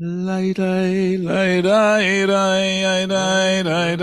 Lay day, lay day, day, day, day, day,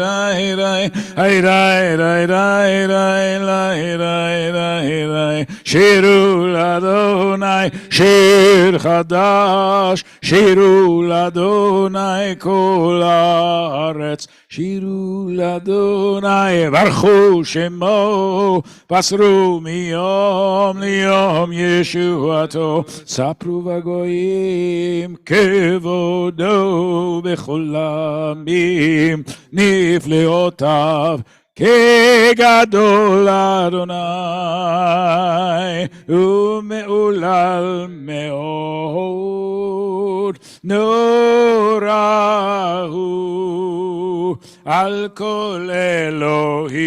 day, hey day, day, day, day, lay day, day, day. שירו לאדוני שיר חדש, שירו לאדוני כל הארץ, שירו לאדוני ברכו שמו, בסרו מיום ליום ישועתו, ספרו בגויים כבודו בכל עמים, נפלאותיו כגדול אדוני ומהולל מאוד, נורא הוא על כל אלוהים,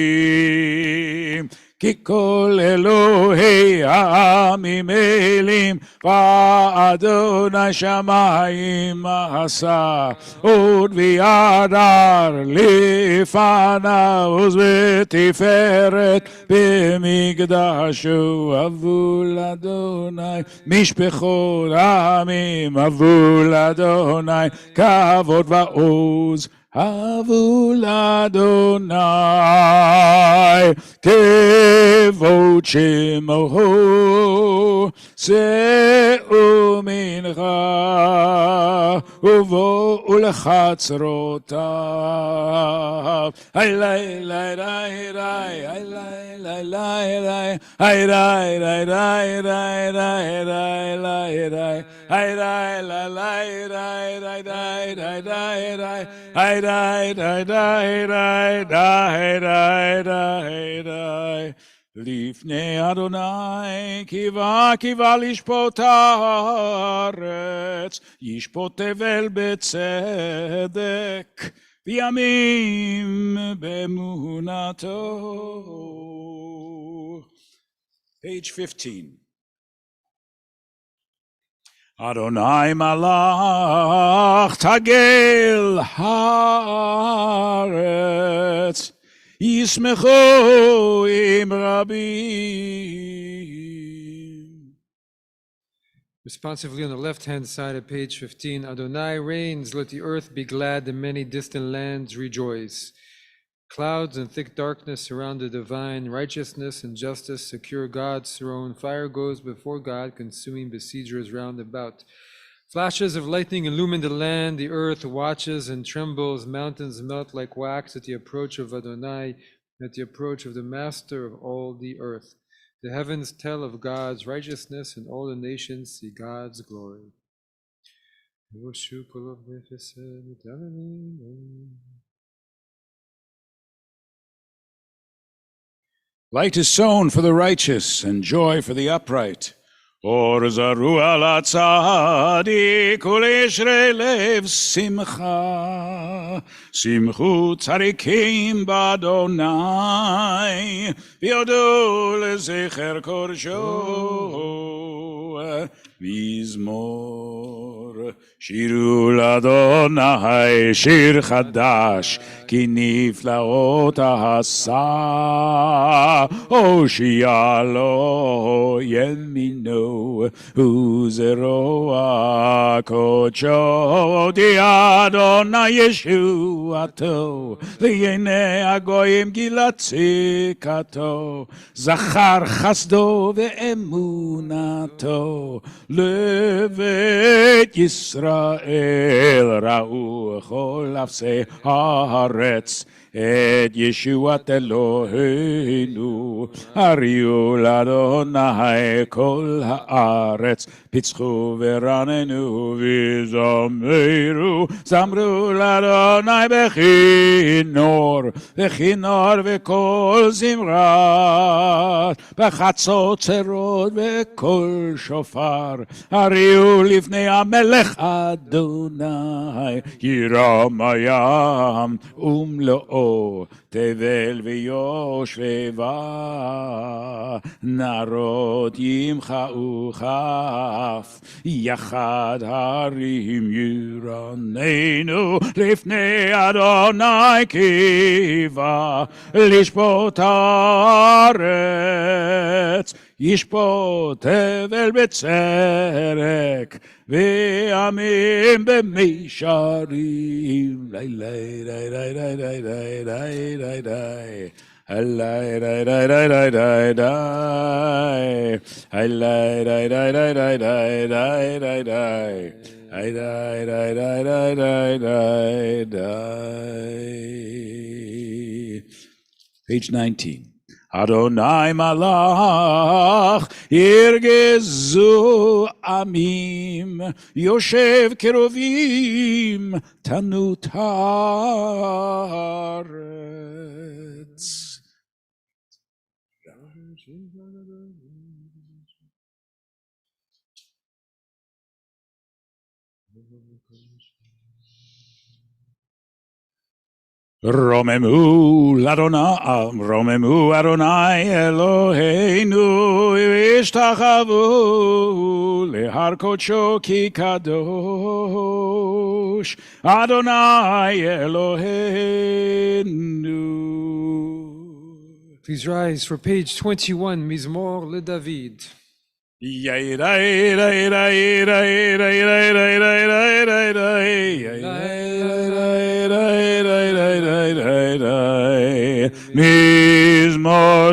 כי כל אלוהי העמים אלים, ואדוני שמיים עשה, עוד וידר לפניו ותפארת במקדשו. אבו לאדוני משפחות העמים, אבו לאדוני כבוד ועוז, אבו לאדוני כבוד שמו, שאו מנחה ובואו לחצרותיו. היי לי לי לי לי, היי לי לי לי לי, היי לי לי לי לי לי לי לי, היי לי לי לי לי לי לי לי לי, היי די די די די די די די די. לפני אדוני קיווה קיווה לשפוט הארץ, ישפוט תבל בצדק וימים באמונתו. Page 15. אדוני מלך תגל הארץ, ישמחו עם רבים. Responsively on the left-hand side of page 15, Adonai reigns, let the earth be glad, and many distant lands rejoice. Clouds and thick darkness surround the divine, righteousness and justice secure God's throne. Fire goes before God, consuming besiegers round about. Flashes of lightning illumine the land, the earth watches and trembles, mountains melt like wax at the approach of Adonai, at the approach of the Master of all the earth. The heavens tell of God's righteousness, and all the nations see God's glory. Light is sown for the righteous, and joy for the upright. Or zaru al tzadik uleshre lev simcha. Simchu tzadikim b'Adonai, v'yodu lezecher korsho. Mizmor שירו לאדוני שיר חדש, כי נפלאות עשה, הושיע לו ימינו וזרוע קודשו. הודיע אדוני ישועתו, לעיני הגויים גילה צדקתו. זכר חסדו ואמונתו לבית ישראל. ראו כל אפסי הארץ את ישועת אלוהינו. הריעו לאדוני כל הארץ, פיצחו ורננו וזמרו. זמרו לאדוני בכינור, בכינור וכל זמרת, בחצוצרות וכל שופר. הריעו לפני המלך אדוני, ירום הים ומלואו, תבל ויושבה. נרות ימחאו כף, יחד הרים ירננו. לפני אדוני קיווה לשפוט הארץ, ישפוט הבל בצדק, ועמים במישרים. לי לי לי לי לי לי לי לי לי לי. Alay day day day day day day. Alay day day day day day day day day. Ay day day day day day day day. Page 19. Adonai malach yirgezu amim yoshev kerovim tanut haaretz. Romemu Adonai Eloheinu ishtachavu lehar kodsho ki kadosh Adonai Eloheinu. Please rise for page 21, Mizmor LeDavid. Mizmor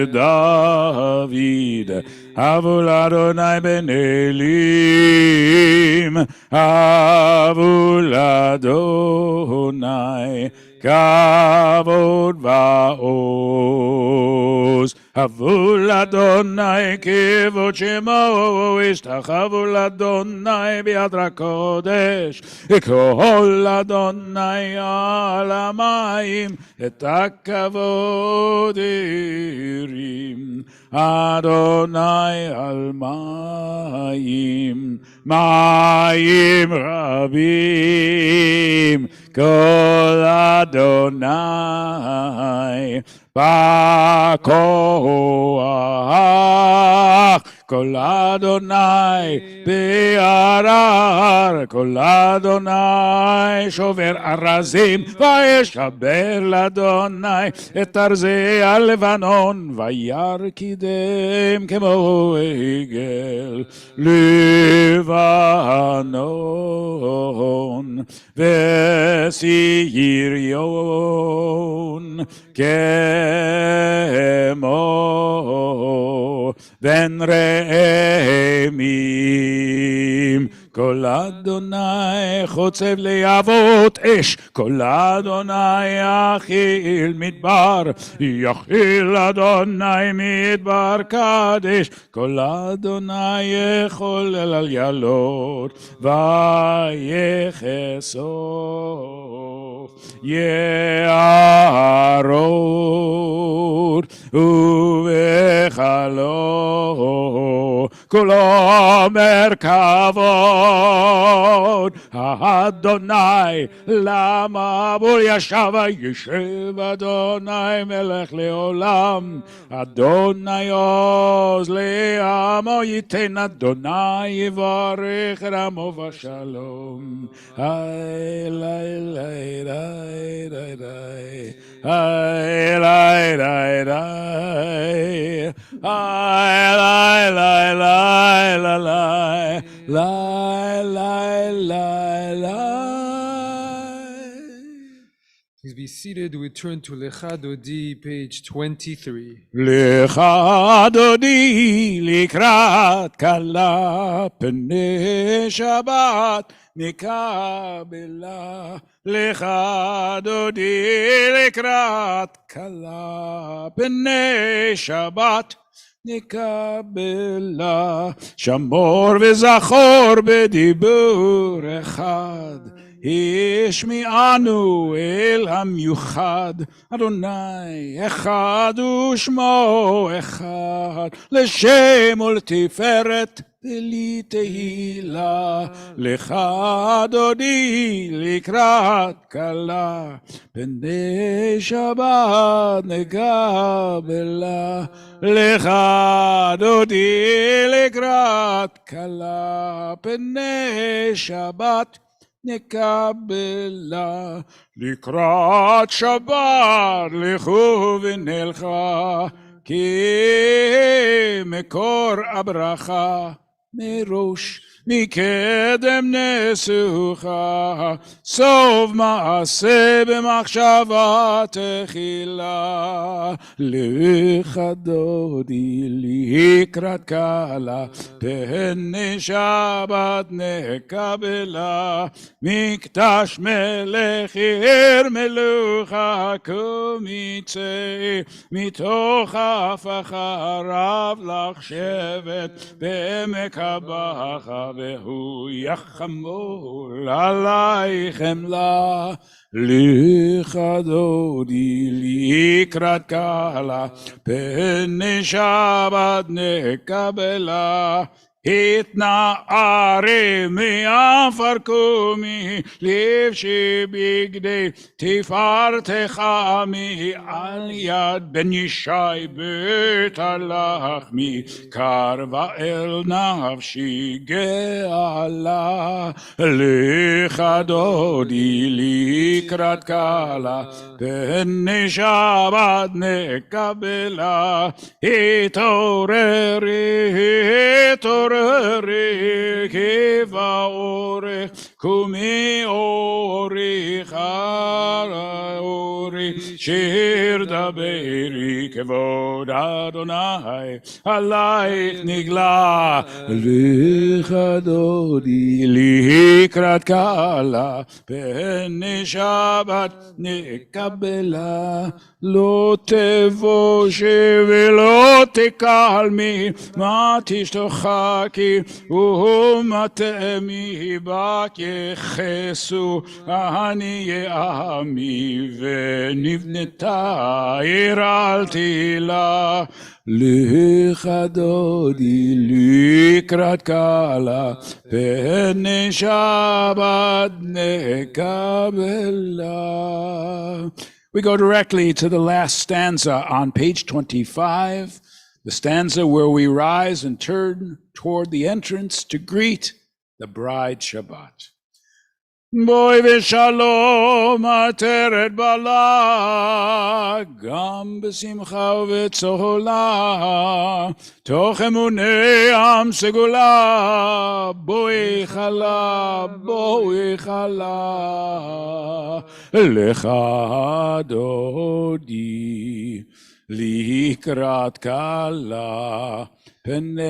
LeDavid, Havul Adonai ben Elim, Havul Adonai, Kavod va'oz. Havul Adonai kivod shemo, ishtachavu Adonai bi'ad kodesh, kol Adonai al hamayim, et hakavod irim. Adonai al mayim, mayim rabim, kol Adonai ba'koach, kol Adonai be'arar, kol Adonai shover arazim, vayeshaber l'Adonai et arzei הלבנון, וירקידם כמו עגל לבנון, וסריון כמו בן רעמים. כל אדוני חוצב להבות אש, כל אדוני יכיל מדבר, יכיל אדוני מדבר קדש, כל אדוני יכול על ילות ויחשוף יערות ובחלו כולו מרכבות. אדוני למבול ישב, ישב אדוני מלך לעולם. אדוני עוז לעמו ייתן, אדוני יברך רמו ושלום. היי לי לי לי לי לי, היי לי לי לי, היי לי לי לי לי לי. Please be seated. We turn to Lecha Dodi, page 23. Lecha Dodi לקראת כלה, פני שבת נקבלה. Lecha Dodi לקראת כלה, פני שבת נקבלה. שמור וזכור בדיבור אחד, השמיענו אל המיוחד. אדוני אחד ושמו אחד, לשם ולתפארת בלי תהילה. לך דודי לקראת כלה, פני שבת נקבלה. לך דודי לקראת כלה, פני שבת נקבלה. לקראת שבת לכו ונלכה, כי מקור הברכה מראש, מקדם נסוכה, סוף מעשה במחשבה תחילה. לך דודי לקראת קלה, פן שבת נקבלה. מקדש מלך עיר מלוכה, קום יצא מתוך הפך הרב לך שבט בעמק הבכה, והוא יחמול עלי חמלה. לך דודי לקראת קלה, פן שבת נקבלה. התנערי מעפר קומי, לבשי בגדי תפארתך עמי. על יד בן ישי בית הלחמי, קרבה אל נפשי גאלה. לך דודי לקראת קלה, פן שבת נקבלה. התעוררי כבה אורך, קומי אורך אורך, שיר דברי כבוד אדוני עלייך נגלה. לך דודי לקראת קלה, פן שבת נקבלה. לא תבושי ולא תקלמי, מה תשתחקי ומתאמי בך יחסו עניי עמי, ונבנתה עיר אל תילה. לך דודי לקראת קלה, פן שבת נקבלה. We go directly to the last stanza on page 25, the stanza where we rise and turn toward the entrance to greet the bride Shabbat. בואי ושלום עטרת בעלה, גם בשמחה ובצהלה, תוך אמוני עם סגולה. בואי חלה, בואי חלה, לך דודי לקראת קלה, פני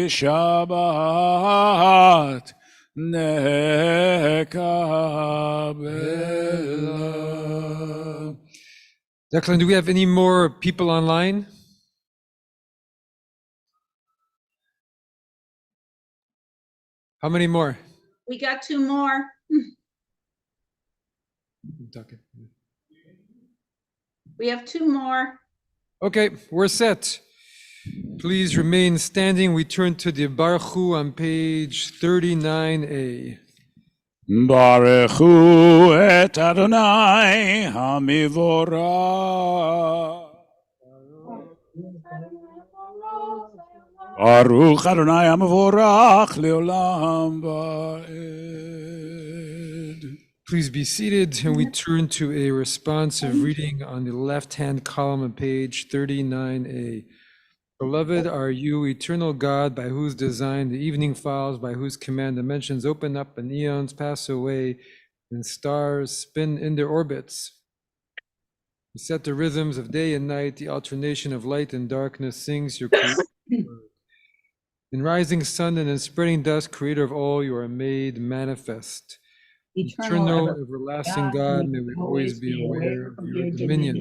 שבת nekabela. Declan, do we have any more people online? How many more? We got two more. We have two more. Okay, we're set. Please remain standing. We turn to the Baruch Hu on page 39a. Baruch Hu et Adonai hamivorach. Baruch Adonai hamivorach leolam va'ed. Please be seated, and we turn to a responsive reading on the left-hand column of page 39a. Beloved are you, eternal God, by whose design the evening falls, by whose command dimensions open up and eons pass away, and stars spin in their orbits. You set the rhythms of day and night, the alternation of light and darkness sings your creation. In rising sun and in spreading dusk, creator of all, you are made manifest. Eternal, everlasting God, may we always be aware of your dominion.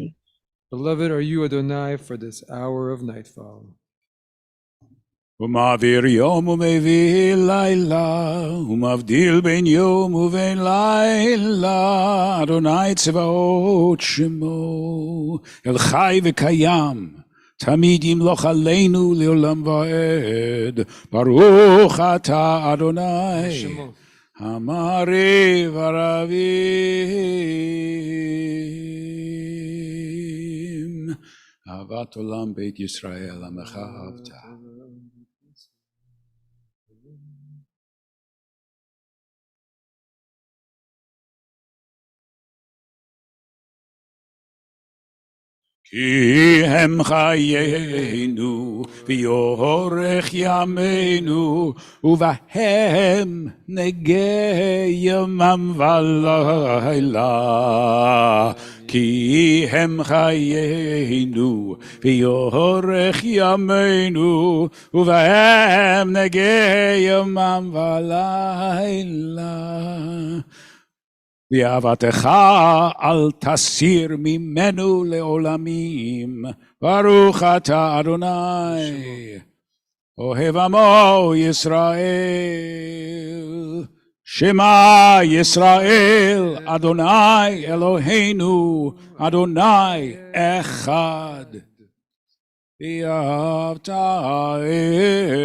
Beloved are you, Adonai, for this hour of nightfall. ומעביר יום ומביא לילה, ומבדיל בין יום ובין לילה, אדוני צבאות שמו, אל חי וקיים, תמיד ימלוך עלינו לעולם ועד. ברוך אתה אדוני, המעריב ערבים, אהבת עולם בית ישראל עמך אהבת. כי הם חיינו ויורך ימינו ובהם נגע יומם ולילה. כי הם חיינו ויורך ימינו ובהם נגע יומם ולילה. ואהבתך אל תסיר ממנו לעולמים. ברוך אתה אדוני אוהב עמו ישראל. שמע ישראל אדוני אלוהינו אדוני אחד. ואהבת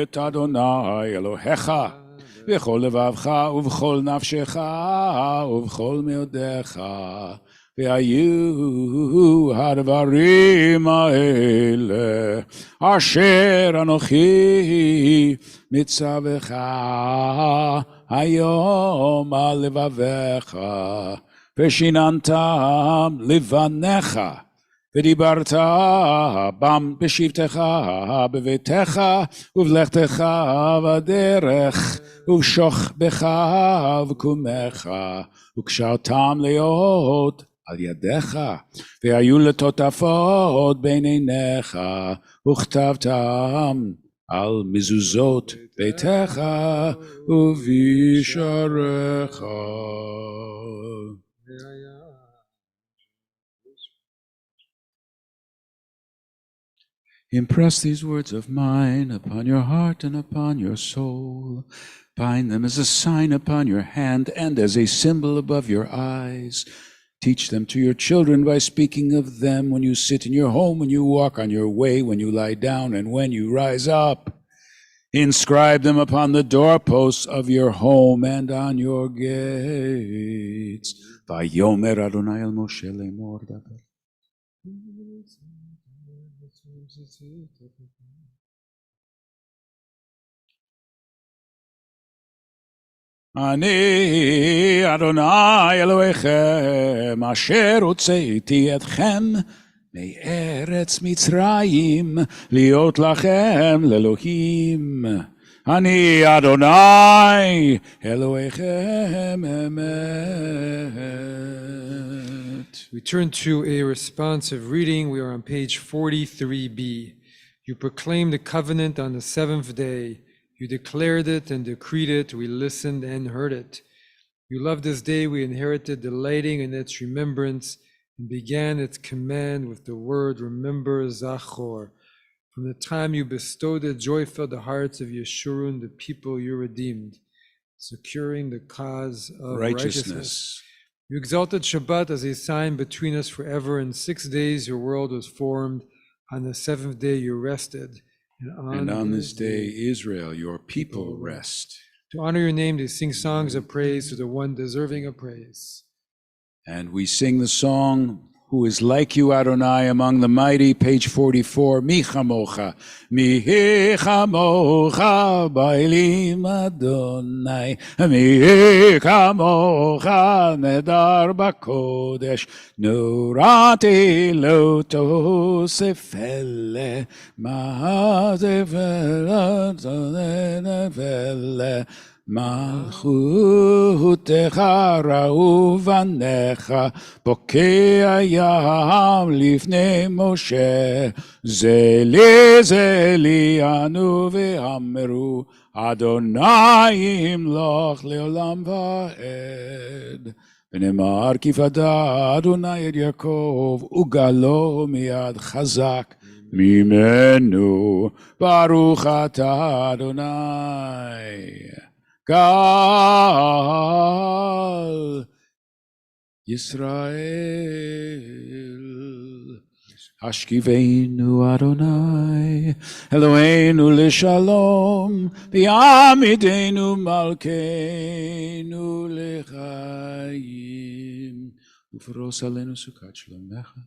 את אדוני אלוהיך בכל לבבך ובכל נפשך ובכל מאודיך. והיו הדברים האלה אשר אנוכי מצווך היום על לבביך, ושיננתם לבניך, ודיברת בם בשבתך בביתך ובלכתך בדרך ובשוכבך ובקומך, וקשרתם להיות על ידיך, והיו לטוטפות בין עיניך, וכתבתם על מזוזות ביתך ובשעריך. Impress these words of mine upon your heart and upon your soul. Bind them as a sign upon your hand and as a symbol above your eyes. Teach them to your children by speaking of them when you sit in your home, when you walk on your way, when you lie down, and when you rise up. Inscribe them upon the doorposts of your home and on your gates. Vayomer Adonai el Moshe lemor daber. אני אדוני אלוהיכם אשר הוצאתי אתכם מארץ מצרים להיות לכם לאלוהים. אני אדוני אלוהיכם אמת. We turn to a responsive reading. We are on page 43b. You proclaimed the covenant on the seventh day. You declared it and decreed it. We listened and heard it. You loved this day. We inherited, delighting in its remembrance, and began its command with the word, remember, Zachor. From the time you bestowed it, joy filled the hearts of Yeshurun, the people you redeemed, securing the cause of righteousness. You exalted Shabbat as a sign between us forever. In 6 days your world was formed. On the seventh day you rested. And on this day Israel, your people, rest. To honor your name, they sing songs of praise to the one deserving of praise. And we sing the song, Who is like you, Adonai, among the mighty, page 44, Mi chamocha, Mi chamocha, Bailim Adonai, Mi chamocha, Nedar Bakodesh, Nurati lo tosefele, Maazefele, מלכותך ראו בניך, בוקע ים לפני משה, זה לי ענו ואמרו, אדוני ימלוך לעולם ועד. ונאמר כי פדה אדוני את יעקב, וגלו מיד חזק ממנו, ברוך אתה אדוני. Gal Yisrael Hashkiveinu Adonai Eloheinu L'Shalom V'yamidenu Malkeinu L'Chaim U'Faros Aleinu Sukat Shlomecha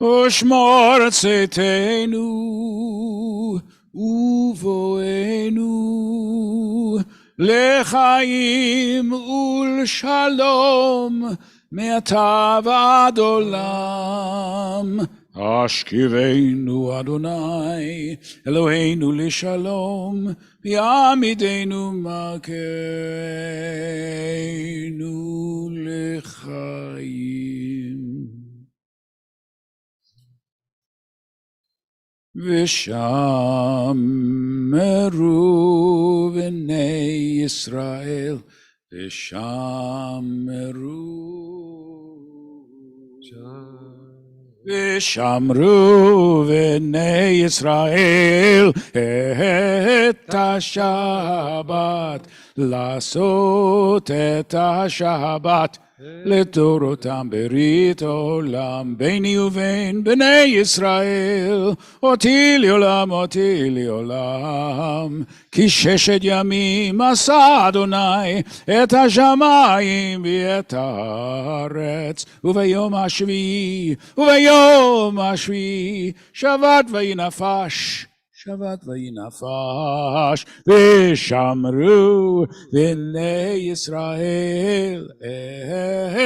U'Shmor Tzeteinu ובואנו לחיים ולשלום מעתה ועד עולם. אשכיבנו אדוני, אלוהינו לשלום, ויעמידנו מלכנו לחיים. ושמרו בני ישראל, ושמרו בני ישראל את השבת, לעשות את השבת לדורותם ברית עולם, ביני ובין בני ישראל, אותי לעולם, כי 6 ימים עשה אדוני את השמיים ואת הארץ, וביום השביעי שבת וינפש, ושמרו בני ישראל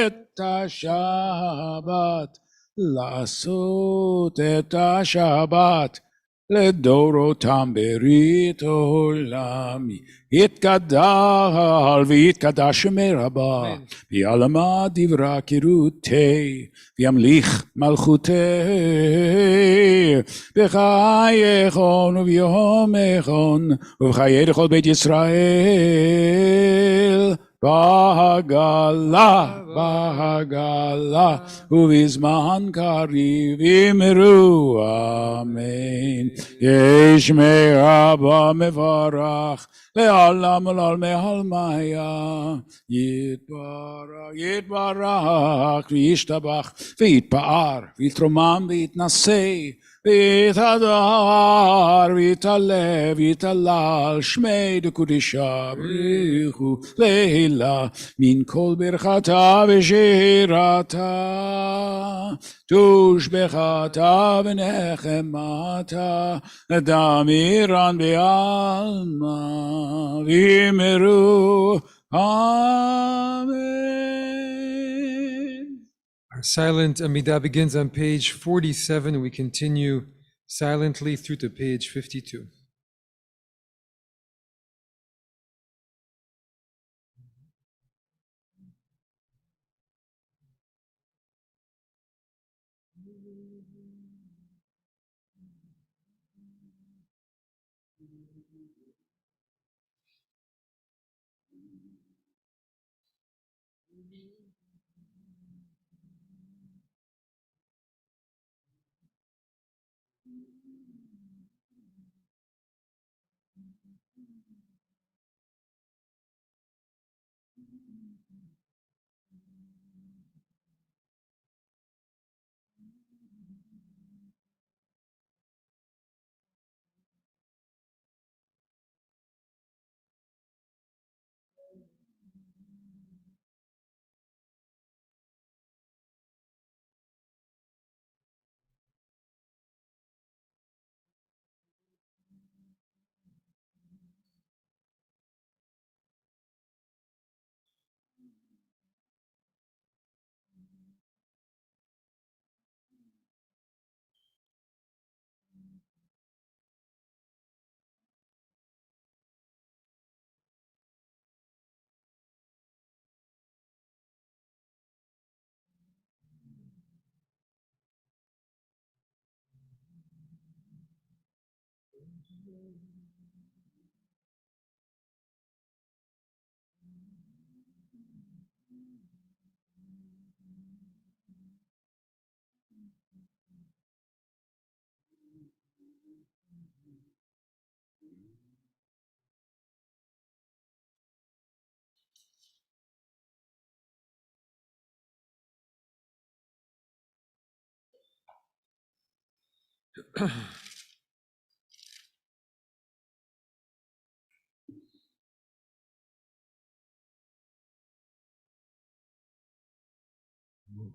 את השבת, לעשות את השבת לדורותם ברית עולם. יתגדל ויתקדש מרבה, ויעלמה דברה כרותי, וימליך מלכותי, בחייכון וביומכון, ובחיי לכל בית ישראל, בהגלה, ובזמן קריב אמרו אמן. יש מרבה מברך, לעולם ולעולמי עלמיה, יתברך וישתבח, ויתפאר, ויתרומם ויתנשא, ויתהדר, ויתעלה, ויתהלל, שמי דקודשה בריחו לילה, מן כל ברכתה ושירתה, תושבחתה ונחמתה, דמירן בעלמא, ואמרו Amen. Our silent Amidah begins on page 47, and we continue silently through to page 52.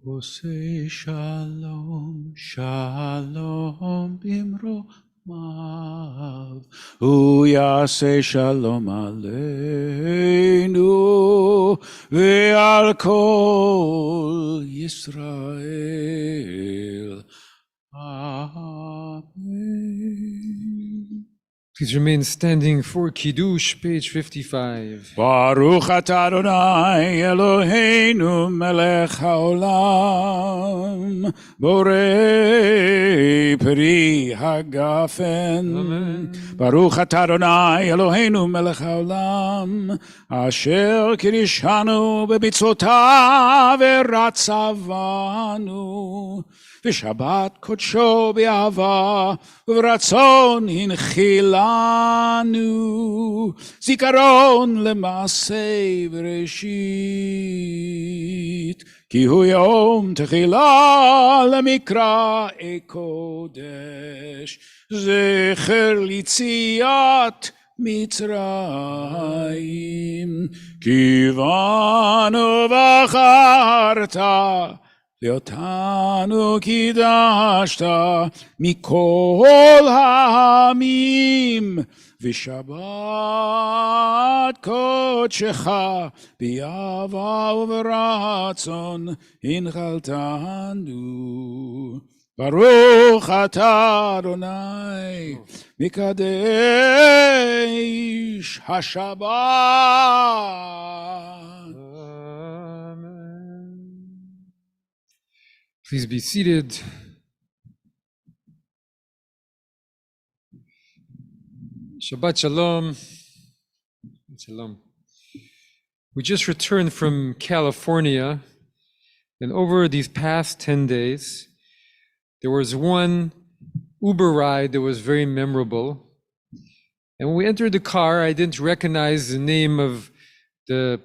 עושה שלום, שלום במרומיו, הוא יעשה שלום עלינו ועל כל Yisrael. Amen. Please remain standing for Kiddush, page 55. Baruch atah Adonai Eloheinu melech haolam borei pri hagafen. Amen. Baruch atah Adonai Eloheinu melech haolam asher kirishanu b'mitzvotav v'ratzavanu v'shabbat kodsho b'ahava v'ratzon hinchilanu zikaron lema'aseh v'reshit ki hu yom techila lemikra kodesh zecher litziat Mitzrayim kivanu v'acharta Leotanu kidashta mikol ha'amim v'shabbat kodshecha b'yava uv'ratzon hinchaltanu Baruch atah Adonai mikadesh haShabbat. Please be seated. Shabbat Shalom. Shalom. We just returned from California, and over these past 10 days, there was one Uber ride that was very memorable. And when we entered the car, I didn't recognize the name of the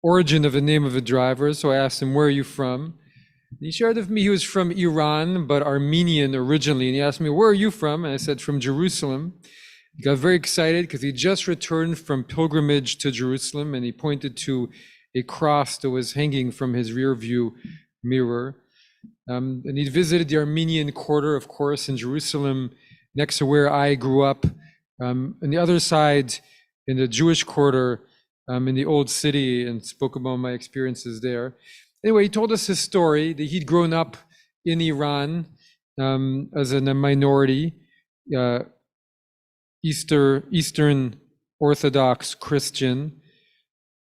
origin of the name of the driver, so I asked him, "Where are you from?" He shared with me he was from Iran, but Armenian originally. And he asked me, "Where are you from?" And I said, "From Jerusalem." He got very excited because he just returned from pilgrimage to Jerusalem, and he pointed to a cross that was hanging from his rear view mirror. And he visited the Armenian quarter, of course, in Jerusalem, next to where I grew up. On the other side, in the Jewish quarter, in the old city, and spoke about my experiences there. Anyway, he told us his story, that he'd grown up in Iran as a minority, Eastern Orthodox Christian.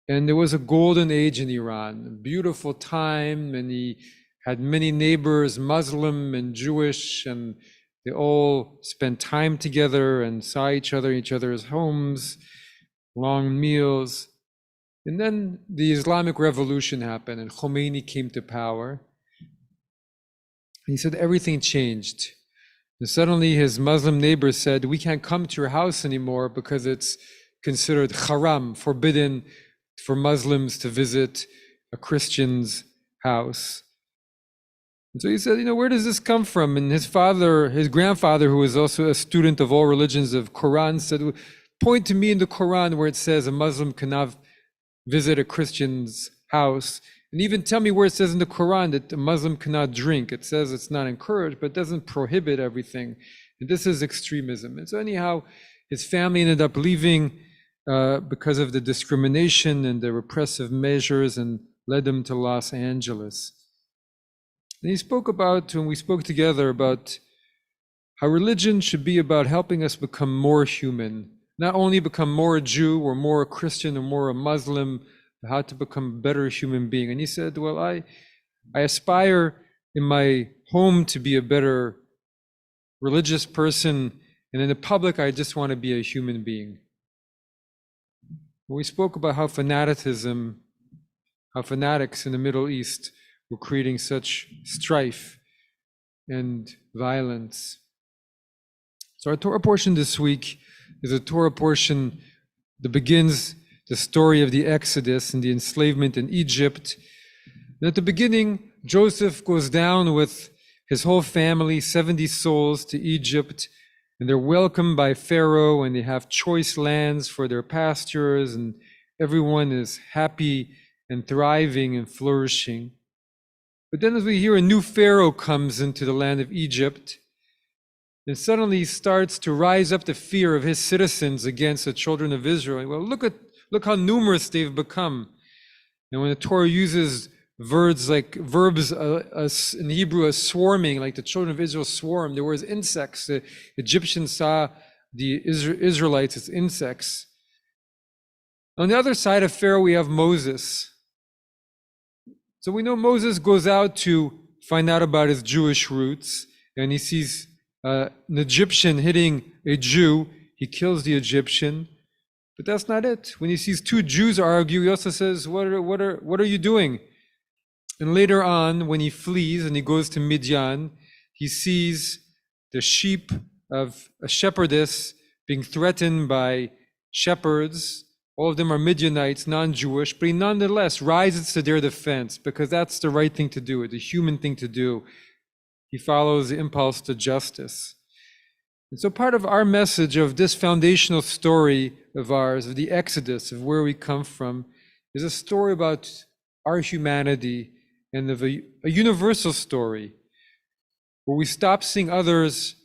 And there was a golden age in Iran, a beautiful time, and he had many neighbors, Muslim and Jewish, and they all spent time together and saw each other in each other's homes, long meals. And then the Islamic Revolution happened and Khomeini came to power. He said everything changed. And suddenly his Muslim neighbors said, "We can't come to your house anymore because it's considered haram, forbidden for Muslims to visit a Christian's house." And so he said, "Where does this come from?" And his grandfather, who was also a student of all religions of Quran, said, "Point to me in the Quran where it says a Muslim cannot visit a Christian's house, and even tell me where it says in the Quran that a Muslim cannot drink. It says it's not encouraged, but it doesn't prohibit everything. And this is extremism." And so anyhow, his family ended up leaving because of the discrimination and the repressive measures, and led them to Los Angeles. And he spoke about, when we spoke together, about how religion should be about helping us become more human, not only become more a Jew or more a Christian or more a Muslim, but how to become a better human being. And he said, "Well, I aspire in my home to be a better religious person, and in the public, I just want to be a human being." We spoke about how fanatics in the Middle East were creating such strife and violence. So our Torah portion this week is a Torah portion that begins the story of the Exodus and the enslavement in Egypt. And at the beginning, Joseph goes down with his whole family, 70 souls, to Egypt, and they're welcomed by Pharaoh, and they have choice lands for their pastures, and everyone is happy and thriving and flourishing. But then as we hear, a new Pharaoh comes into the land of Egypt, and suddenly starts to rise up the fear of his citizens against the children of Israel. Well, look how numerous they've become. And when the Torah uses verbs in Hebrew as swarming, like the children of Israel swarmed. There was insects. The Egyptians saw the Israelites as insects. On the other side of Pharaoh, we have Moses. So we know Moses goes out to find out about his Jewish roots, and he sees an Egyptian hitting a Jew. He kills the Egyptian, but that's not it. When he sees two Jews argue, he also says, what are you doing? And later on, when he flees and he goes to Midian, he sees the sheep of a shepherdess being threatened by shepherds. All of them are Midianites, non-Jewish, but he nonetheless rises to their defense because that's the right thing to do, the human thing to do. He follows the impulse to justice. And so part of our message of this foundational story of ours, of the Exodus, of where we come from, is a story about our humanity and of a universal story where we stop seeing others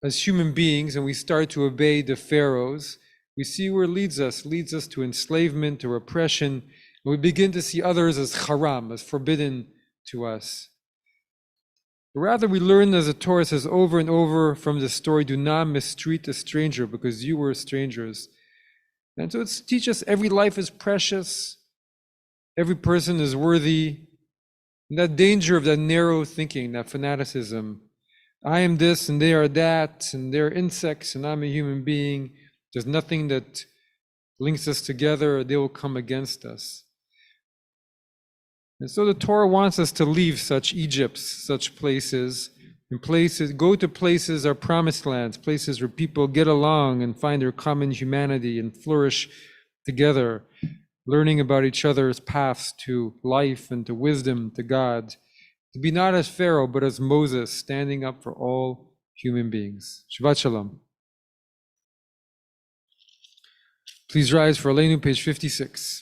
as human beings and we start to obey the pharaohs. We see where it leads us to enslavement, to oppression, and we begin to see others as haram, as forbidden to us. But rather, we learn, as the Torah says over and over from this story, do not mistreat a stranger because you were strangers. And so it's teach us every life is precious, every person is worthy, and that danger of that narrow thinking, that fanaticism. I am this and they are that, and they're insects and I'm a human being. There's nothing that links us together, or they will come against us. And so the Torah wants us to leave such Egypts, such places, and go to places are promised lands, places where people get along and find their common humanity and flourish together, learning about each other's paths to life and to wisdom, to God, to be not as Pharaoh, but as Moses, standing up for all human beings. Shabbat Shalom. Please rise for Aleinu, page 56.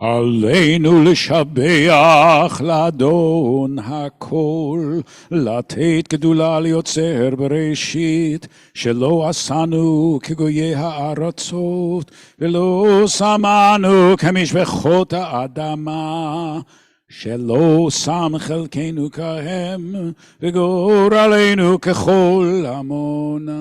עלינו לשבח לאדון הכל, לתת גדולה ליוצר בראשית, שלא עשנו כגויי הארצות, ולא שמנו כמשפחות האדמה, שלא שם חלקנו כהם, וגורלנו ככל עמונם.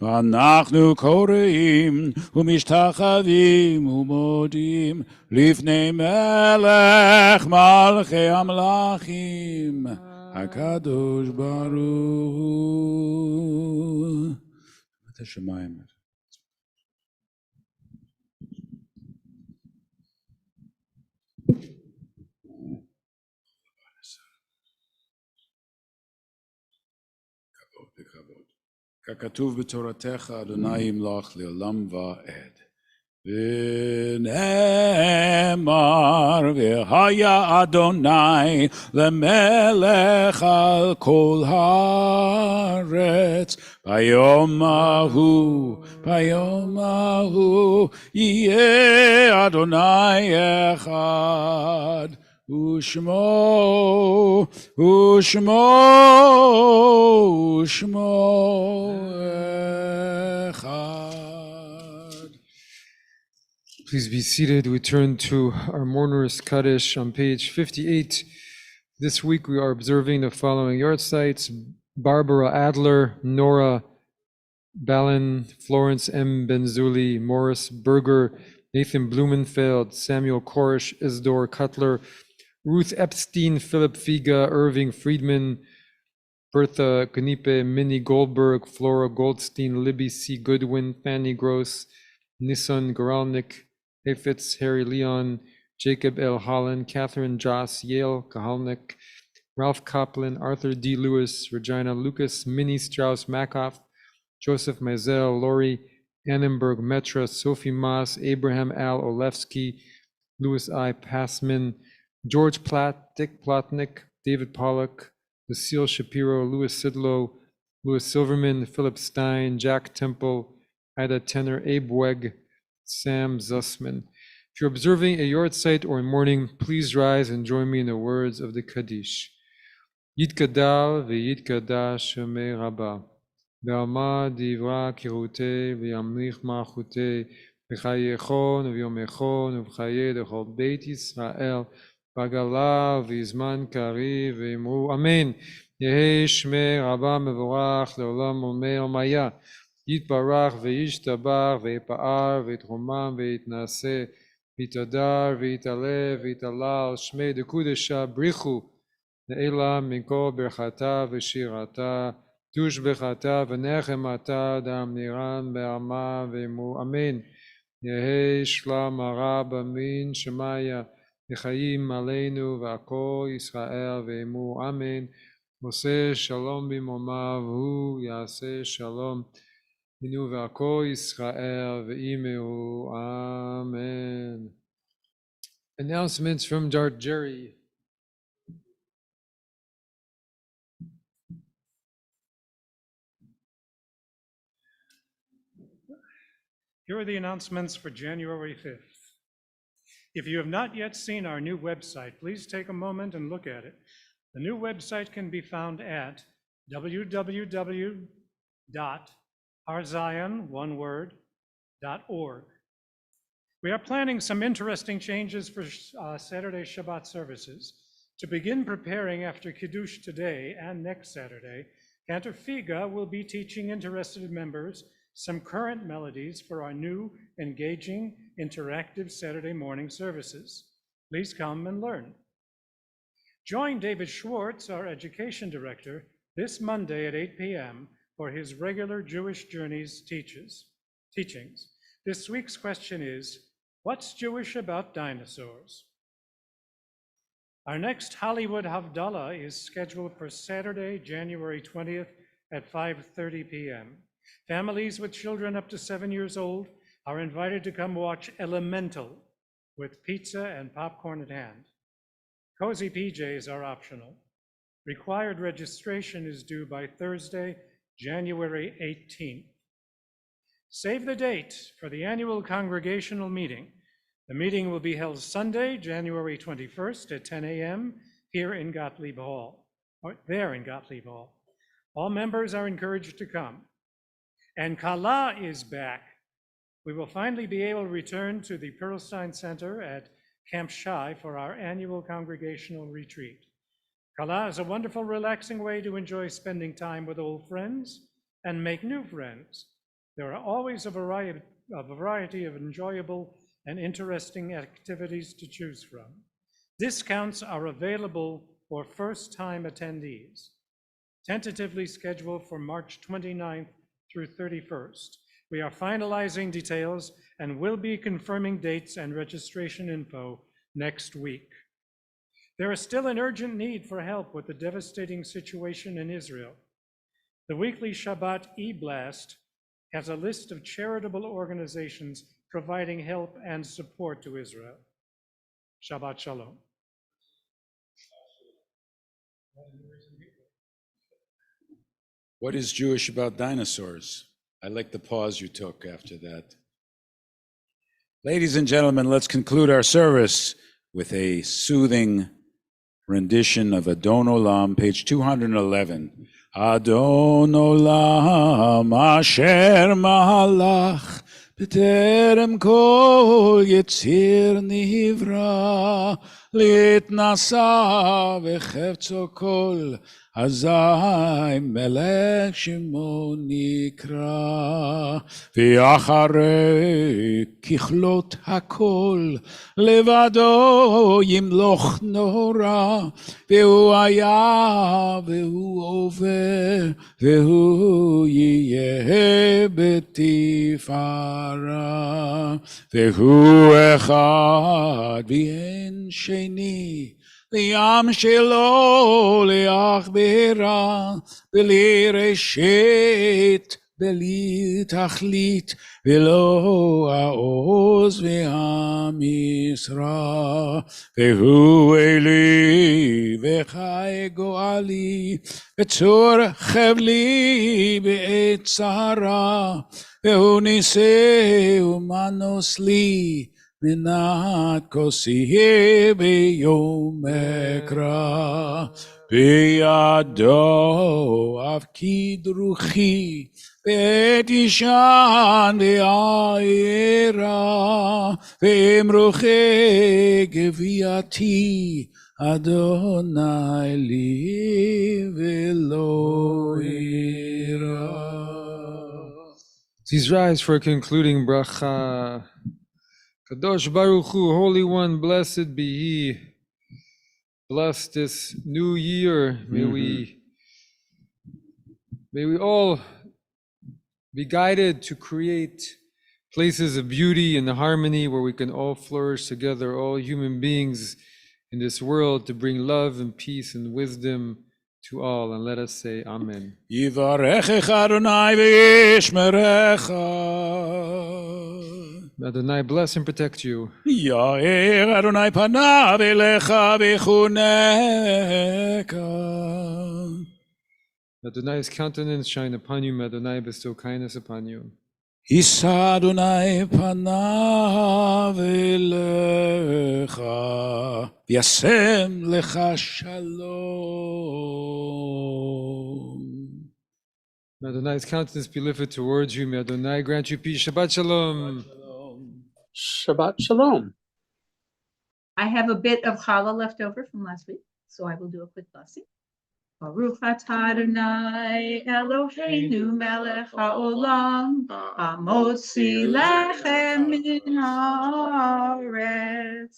ואנחנו קוראים ומשתחווים ומודים לפני מלך מלכי המלכים, הקדוש ברוך הוא. את השמיים. ככתוב בתורתך, אדוני ימלוך לעולם ועד. ונאמר, והיה אדוני למלך על כל הארץ, ביום ההוא יהיה אדוני אחד. ושמו אחד. Please be seated. We turn to our mourner's Kaddish on page 58. This week we are observing the following yahrzeits: Barbara Adler, Nora Ballin, Florence M. Benzuli, Morris Berger, Nathan Blumenfeld, Samuel Korish, Isidore Cutler, Ruth Epstein, Philip Figa, Irving Friedman, Bertha Gnipe, Minnie Goldberg, Flora Goldstein, Libby C. Goodwin, Fanny Gross, Nissan Goralnik, Hafitz, Harry Leon, Jacob L. Holland, Catherine Joss, Yale Kahalnik, Ralph Coplin, Arthur D. Lewis, Regina Lucas, Minnie Strauss Makoff, Joseph Mizell, Lori Annenberg Metra, Sophie Moss, Abraham Al Olevsky, Louis I. Passman, George Platt, Dick Plotnick, David Pollock, Lucille Shapiro, Louis Sidlow, Louis Silverman, Philip Stein, Jack Temple, Ida Tenner, Abe Weg, Sam Zussman. If you're observing a yahrzeit or in mourning, please rise and join me in the words of the Kaddish. Yitkadal v'yitkada shemei Rabba, ve'alma divra kirute v'yamlich malchute, בחייכון וביומכון ובחיי לכל בית ישראל, בגלה ובזמן קריב ואמרו אמן. יהי שמי רבה מבורך לעולם עולמי עלמיה, יתברך וישתבח ויפאר ויתרומם ויתנשא ויתהדר ויתעלה ויתהלל שמי דקודשה בריחו לעילה מכל ברכתה ושירתה תושבחתה ונחמתה דם נירן בעלמה ואמרו אמן. יהי שלום הרב אמין שמיה וחיים עלינו ועל ישראל ואמרו אמן. עושה שלום במרומיו והוא יעשה שלום בנו ועל כל ישראל ואמרו amen. Announcements from Dart Jerry. Here are the announcements for January 5th. If you have not yet seen our new website, please take a moment and look at it. The new website can be found at www.harzion.org. We are planning some interesting changes for Saturday Shabbat services. To begin preparing after Kiddush today and next Saturday, Cantor Figa will be teaching interested members some current melodies for our new, engaging, interactive Saturday morning services. Please come and learn. Join David Schwartz, our education director, this Monday at 8 p.m. for his regular Jewish Journeys teachings. This week's question is, what's Jewish about dinosaurs? Our next Hollywood Havdalah is scheduled for Saturday, January 20th at 5:30 p.m. Families with children up to 7 years old are invited to come watch Elemental with pizza and popcorn at hand. Cozy PJs are optional. Required registration is due by Thursday, January 18th. Save the date for the annual congregational meeting. The meeting will be held Sunday, January 21st at 10 a.m. here in Gottlieb Hall, or there in Gottlieb Hall. All members are encouraged to come. And Kala is back. We will finally be able to return to the Perlstein Center at Camp Shai for our annual congregational retreat. Kala is a wonderful, relaxing way to enjoy spending time with old friends and make new friends. There are always a variety of enjoyable and interesting activities to choose from. Discounts are available for first-time attendees. Tentatively scheduled for March 29th through 31st. We are finalizing details and will be confirming dates and registration info next week. There is still an urgent need for help with the devastating situation in Israel. The weekly Shabbat e-blast has a list of charitable organizations providing help and support to Israel. Shabbat Shalom. What is Jewish about dinosaurs? I like the pause you took after that. Ladies and gentlemen, let's conclude our service with a soothing rendition of Adon Olam, page 211. Adon Olam asher mahalach b'terem kol yetzir nivra litnasa v'chefzo kol אזי מלך שמו נקרא, ואחרי ככלות הכל לבדו ימלוך נורא, והוא היה והוא עובר, והוא יהיה בתפארה, והוא אחד ואין שני, לים שלו להכברה, בלי רשת, בלי תכלית, ולא העוז והמשרה. והוא אלי וחי גואלי, בצור חבלי בעת צרה, והוא נישא ומנוס לי, מנת כוסי ביום אקרא. בידו אבקיד רוחי, ואת אישן ויעירה, ועם רוחי גבייתי, אדוני לי ולא אירא. Please rise for a concluding bracha. Kadosh Baruch Hu, Holy One, blessed be He. Bless this new year. May we all be guided to create places of beauty and harmony where we can all flourish together, all human beings in this world, to bring love and peace and wisdom to all. And let us say Amen. יברכך אדוני וישמרך. May Adonai bless and protect you. יאיר אדוני פניו אליך ויחונך. May Adonai's countenance shine upon you. May Adonai bestow kindness upon you. יישא אדוני פניו אליך וישם לך שלום. May Adonai's countenance be lifted towards you. May Adonai grant you peace. Shabbat shalom. Shabbat shalom. I have a bit of challah left over from last week, so I will do a quick blessing. Baruch atah Adonai Eloheinu melech haolam, hamotzi lechem min haaretz.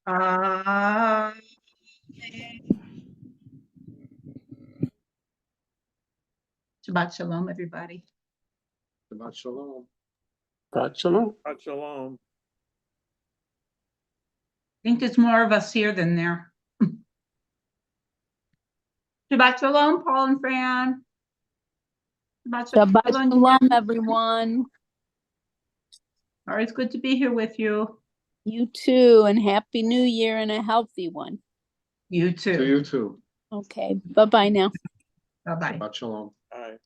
Amen. Shabbat shalom, everybody. Shabbat shalom. Shabbat shalom. Shabbat shalom. I think there's more of us here than there. Shabbat shalom, Paul and Fran. Shabbat Shalom, everyone. All right, it's good to be here with you. You too, and Happy New Year and a healthy one. You To too. you too. Okay, bye-bye now. Bye-bye. Shabbat shalom. All right.